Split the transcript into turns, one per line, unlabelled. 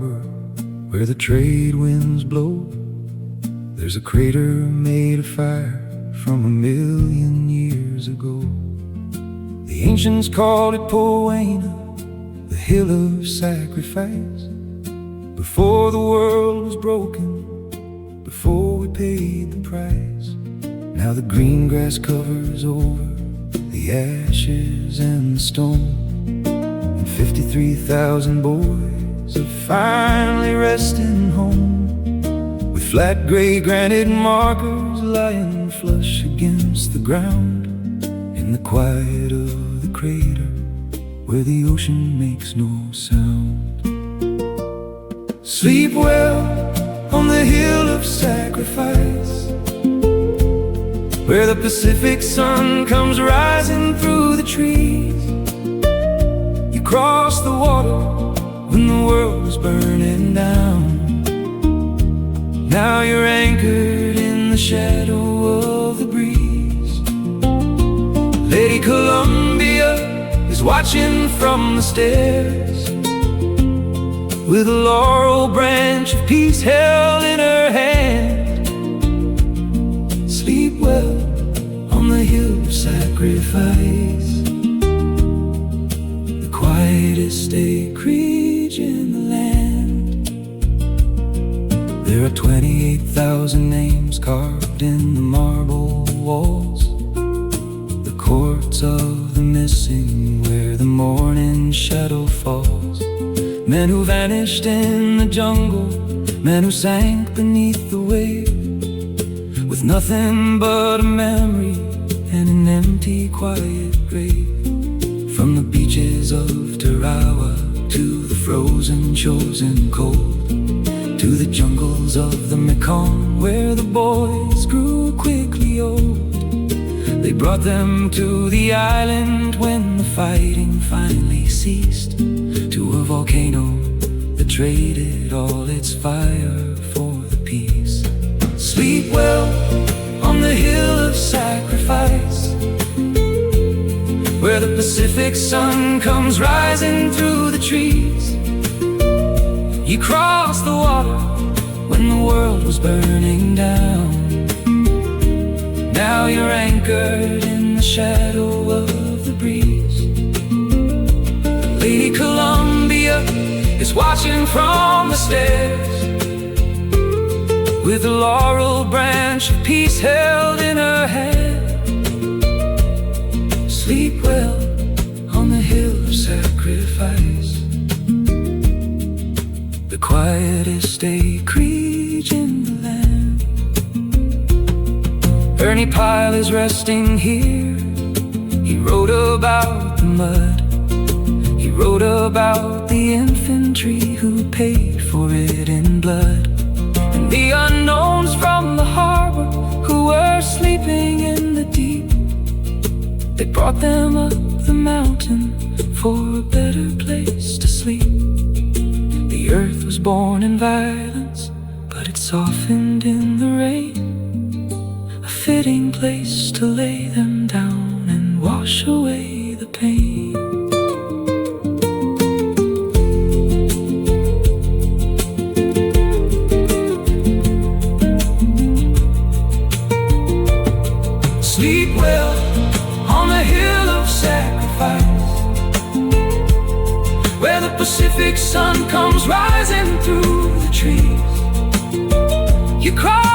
harbor where the trade winds blow. There's a crater made of fire from 1,000,000 years ago. The ancients called it Puowaina, the hill of sacrifice. Before the world was broken, before we paid the price. Now the green grass covers over the ashes and the stone, and 53,000 boys are finally resting home, with flat gray granite markers lying flush against the ground, in the quiet of the crater where the ocean makes no sound. Sleep well on the hill of sacrifice, where the Pacific sun comes rising through the trees. You cross the water when the world was burning down. Now you're anchored in the shadow of the breeze. Lady Columbia is watching from the stairs, with a laurel branch of peace held in her hand. Sleep well on the hill of sacrifice, the quietest acreage in the land. There are 28,000 names carved in the marble walls, the courts of the missing where the morning shadow falls. Men who vanished in the jungle, men who sank beneath the wave, with nothing but a memory and an empty, quiet grave. From the beaches of Tarawa to the frozen Chosin cold, to the jungles of the Mekong where the boys grew quickly old. They brought them to the island when the fighting finally ceased, to a volcano that traded all its fire for the peace. Sleep well on the hill of sacrifice, where the Pacific sun comes rising through the trees. You crossed the water when the world was burning down. Now you're anchored in the shadow of the breeze. Lady Columbia is watching from the stairs, with a laurel branch of peace held in her hand. Sleep well on the hill of sacrifice, the quietest acreage in the land. Ernie Pyle is resting here. He wrote about the mud, he wrote about the infantry who paid for it in blood, and the unknowns from the harbor who were sleeping in the deep. They brought them up the mountain for a better place to sleep. The earth was born in violence, but it softened in the rain, a fitting place to lay them down and wash away the pain. Sleep well on the hill of sacrifice, where the Pacific sun comes rising through the trees. You cry